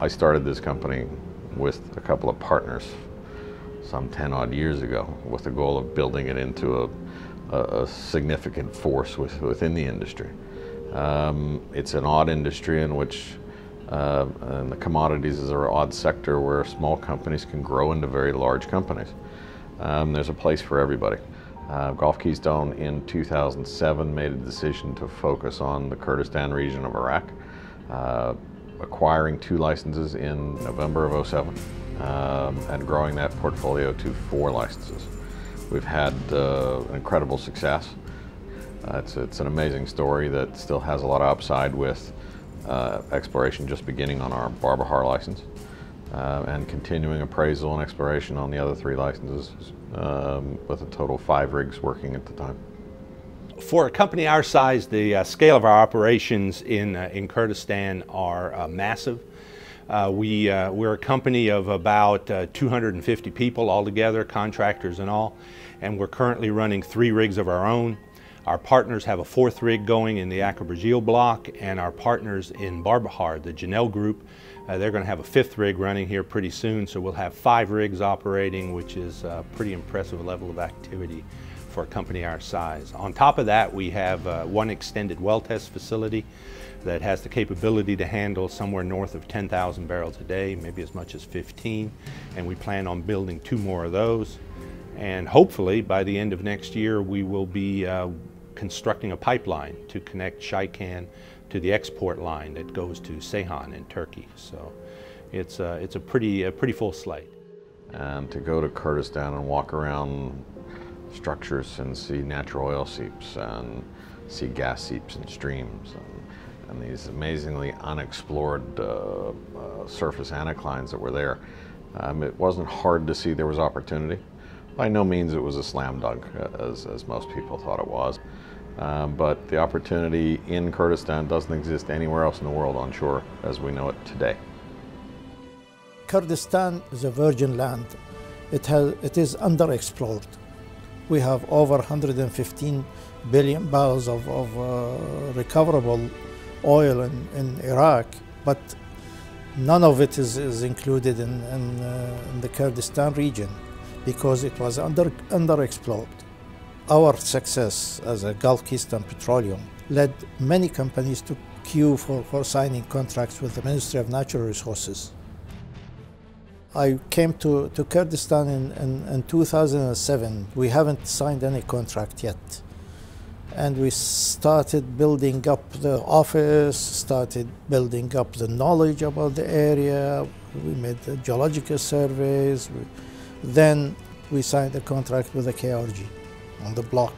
I started this company with a couple of partners some 10 odd years ago with the goal of building it into a significant force within the industry. It's an odd industry in which and the commodities is an odd sector where small companies can grow into very large companies. There's a place for everybody. Gulf Keystone in 2007 made a decision to focus on the Kurdistan region of Iraq, acquiring 2 licenses in November of 2007 and growing that portfolio to 4 licenses. We've had incredible success. It's an amazing story that still has a lot of upside with exploration just beginning on our Barbahar license and continuing appraisal and exploration on the other 3 licenses with a total of 5 rigs working at the time. For a company our size, the scale of our operations in Kurdistan are massive. We're a company of about 250 people altogether, contractors and all, and we're currently running 3 rigs of our own. Our partners have a 4th rig going in the Aker Brigil block, and our partners in Barbahar, the Genel Group, they're going to have a 5th rig running here pretty soon, so we'll have 5 rigs operating, which is a pretty impressive level of activity for a company our size. On top of that, we have 1 extended well test facility that has the capability to handle somewhere north of 10,000 barrels a day, maybe as much as 15, and we plan on building 2 more of those. And hopefully by the end of next year we will be constructing a pipeline to connect Shaikan to the export line that goes to Ceyhan in Turkey. So it's a pretty full slate. And to go to Kurdistan and walk around structures and see natural oil seeps and see gas seeps and streams and these amazingly unexplored surface anticlines that were there, it wasn't hard to see there was opportunity. By no means it was a slam dunk, as most people thought it was. But the opportunity in Kurdistan doesn't exist anywhere else in the world onshore as we know it today. Kurdistan is a virgin land. It is underexplored. We have over 115 billion barrels of recoverable oil in Iraq, but none of it is included in the Kurdistan region because it was underexplored. Our success as a Gulf Keystone Petroleum led many companies to queue for signing contracts with the Ministry of Natural Resources. I came to Kurdistan in 2007. We haven't signed any contract yet. And we started building up the office, started building up the knowledge about the area. We made the geological surveys. Then we signed a contract with the KRG on the block,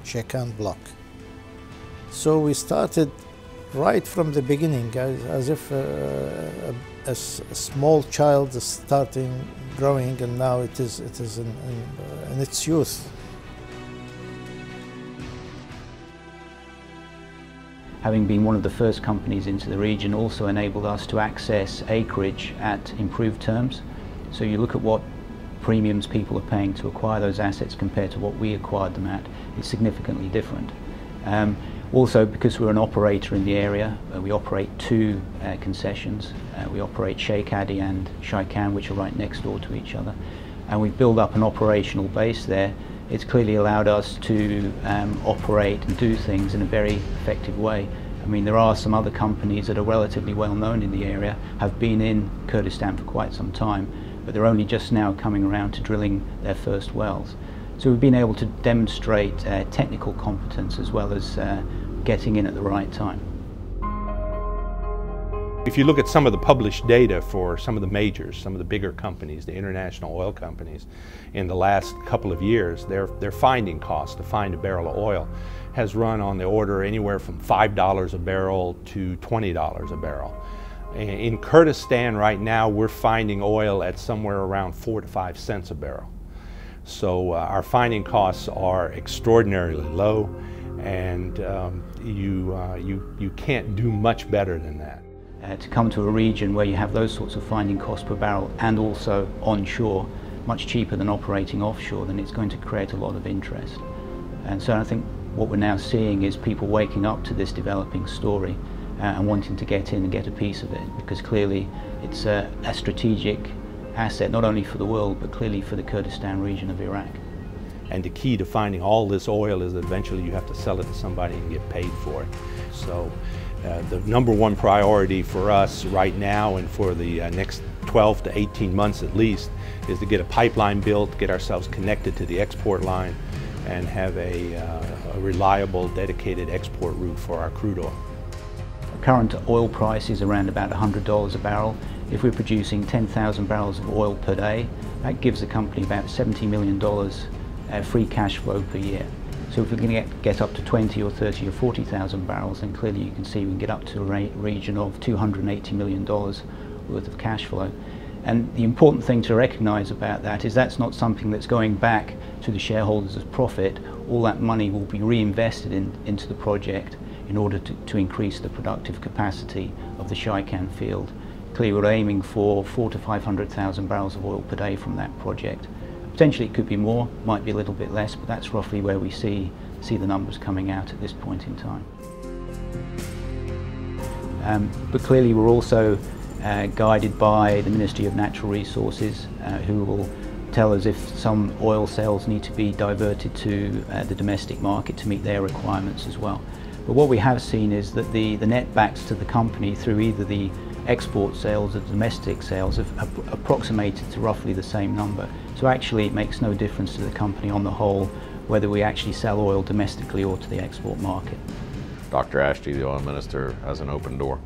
Shaikan block. So we started right from the beginning, as if a small child is starting growing, and now it is in its youth. Having been one of the first companies into the region also enabled us to access acreage at improved terms. So you look at what premiums people are paying to acquire those assets compared to what we acquired them at, it's significantly different. Also, because we're an operator in the area, we operate 2 concessions. We operate Sheikh Adi and Shaikan, which are right next door to each other. And we've built up an operational base there. It's clearly allowed us to operate and do things in a very effective way. I mean, there are some other companies that are relatively well known in the area, have been in Kurdistan for quite some time, but they're only just now coming around to drilling their first wells. So we've been able to demonstrate technical competence as well as getting in at the right time. If you look at some of the published data for some of the majors, some of the bigger companies, the international oil companies, in the last couple of years, their finding cost to find a barrel of oil has run on the order anywhere from $5 a barrel to $20 a barrel. In Kurdistan right now, we're finding oil at somewhere around 4 to 5 cents a barrel. So our finding costs are extraordinarily low, and you can't do much better than that. To come to a region where you have those sorts of finding costs per barrel and also onshore, much cheaper than operating offshore, then it's going to create a lot of interest. And so I think what we're now seeing is people waking up to this developing story and wanting to get in and get a piece of it, because clearly it's a strategic asset not only for the world but clearly for the Kurdistan region of Iraq. And the key to finding all this oil is that eventually you have to sell it to somebody and get paid for it. So the number one priority for us right now and for the next 12 to 18 months at least is to get a pipeline built, get ourselves connected to the export line, and have a reliable, dedicated export route for our crude oil. Current oil price is around about $100 a barrel. If we're producing 10,000 barrels of oil per day, that gives the company about $70 million free cash flow per year. So if we can get up to 20 or 30 or 40,000 barrels, then clearly you can see we can get up to a region of $280 million worth of cash flow. And the important thing to recognize about that is that's not something that's going back to the shareholders as profit. All that money will be reinvested into the project in order to increase the productive capacity of the Shaikan field. Clearly we're aiming for 400,000 to 500,000 barrels of oil per day from that project. Potentially it could be more, might be a little bit less, but that's roughly where we see the numbers coming out at this point in time. But clearly we're also guided by the Ministry of Natural Resources, who will tell us if some oil sales need to be diverted to the domestic market to meet their requirements as well. But what we have seen is that the net backs to the company through either the export sales or domestic sales have approximated to roughly the same number. So actually it makes no difference to the company on the whole whether we actually sell oil domestically or to the export market. Dr. Ashti, the oil minister, has an open door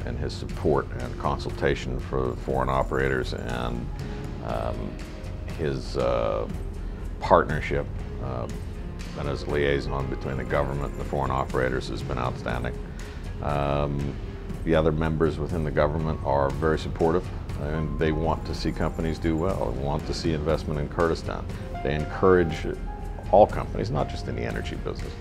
in his support and consultation for foreign operators, and his partnership and his liaison between the government and the foreign operators has been outstanding. The other members within the government are very supportive, and they want to see companies do well, and want to see investment in Kurdistan. They encourage all companies, not just in the energy business,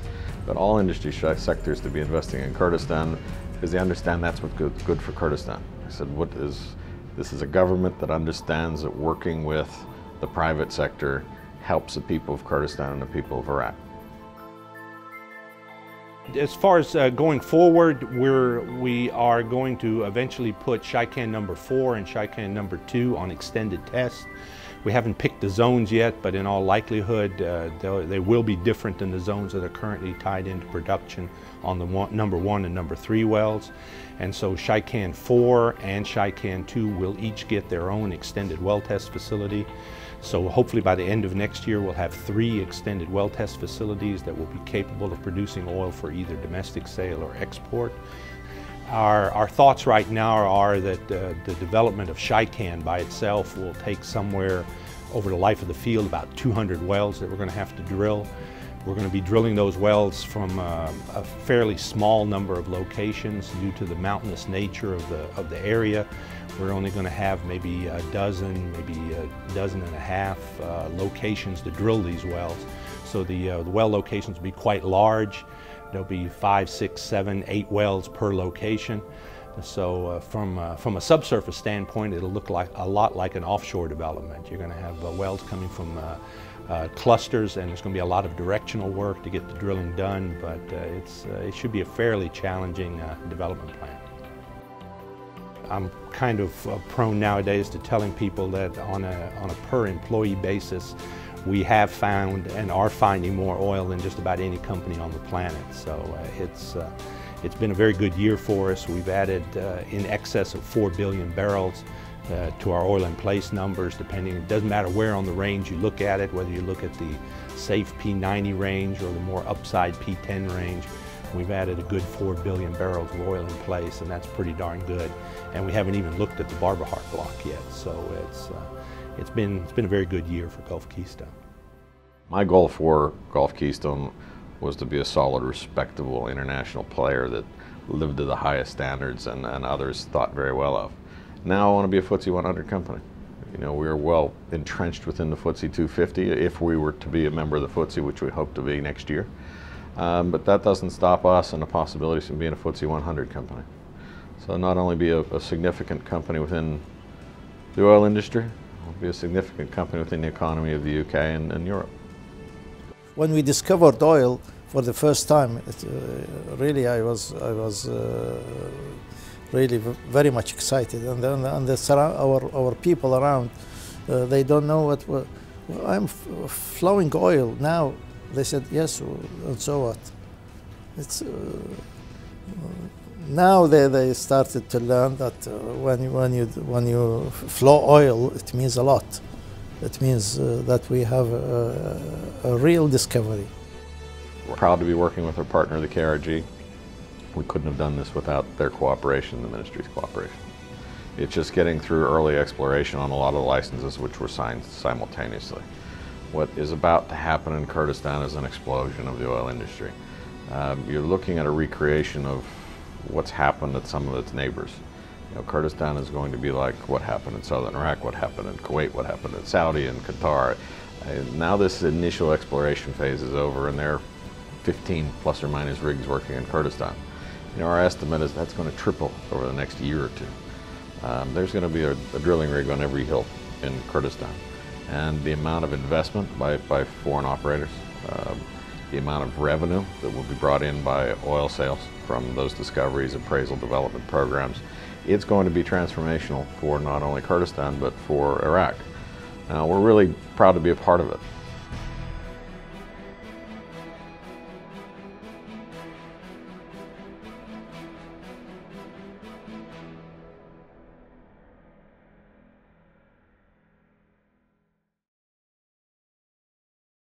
but all industry sectors to be investing in Kurdistan, because they understand that's what's good for Kurdistan. I said, this is a government that understands that working with the private sector helps the people of Kurdistan and the people of Iraq. As far as going forward, we are going to eventually put Shaikan number 4 and Shaikan number 2 on extended tests. We haven't picked the zones yet, but in all likelihood they will be different than the zones that are currently tied into production on the number 1 and number 3 wells. And so Shaikan 4 and Shaikan 2 will each get their own extended well test facility. So hopefully by the end of next year we'll have 3 extended well test facilities that will be capable of producing oil for either domestic sale or export. Our thoughts right now are that the development of Shaikan by itself will take somewhere over the life of the field about 200 wells that we're going to have to drill. We're going to be drilling those wells from a fairly small number of locations due to the mountainous nature of the area. We're only going to have maybe a dozen, maybe a dozen and a half locations to drill these wells. So the well locations will be quite large. There'll be 5, 6, 7, 8 wells per location. So from a subsurface standpoint, it'll look like a lot like an offshore development. You're going to have wells coming from clusters, and there's going to be a lot of directional work to get the drilling done, but it should be a fairly challenging development plan. I'm kind of prone nowadays to telling people that on a per employee basis, we have found and are finding more oil than just about any company on the planet. So it's been a very good year for us. We've added in excess of 4 billion barrels to our oil in place numbers, depending, it doesn't matter where on the range you look at it, whether you look at the safe P90 range or the more upside P10 range. We've added a good 4 billion barrels of oil in place, and that's pretty darn good. And we haven't even looked at the Barbahar block yet, so it's been a very good year for Gulf Keystone. My goal for Gulf Keystone was to be a solid, respectable international player that lived to the highest standards and others thought very well of. Now I want to be a FTSE 100 company. You know, we're well entrenched within the FTSE 250 if we were to be a member of the FTSE, which we hope to be next year. But that doesn't stop us and the possibilities from being a FTSE 100 company. So not only be a significant company within the oil industry, we'll be a significant company within the economy of the UK and Europe. When we discovered oil for the first time, really I was really very much excited, and our people around, they don't know what I'm flowing oil now. They said yes, and so what? It's now they started to learn that when you flow oil, it means a lot. It means that we have a real discovery. We're proud to be working with our partner, the KRG. We couldn't have done this without their cooperation, the ministry's cooperation. It's just getting through early exploration on a lot of the licenses which were signed simultaneously. What is about to happen in Kurdistan is an explosion of the oil industry. You're looking at a recreation of what's happened at some of its neighbors. You know, Kurdistan is going to be like what happened in southern Iraq, what happened in Kuwait, what happened in Saudi and Qatar. Now this initial exploration phase is over, and there are 15 plus or minus rigs working in Kurdistan. You know, our estimate is that's going to triple over the next year or two. There's going to be a drilling rig on every hill in Kurdistan. And the amount of investment by foreign operators, the amount of revenue that will be brought in by oil sales from those discoveries, appraisal development programs, it's going to be transformational for not only Kurdistan but for Iraq. Now, we're really proud to be a part of it.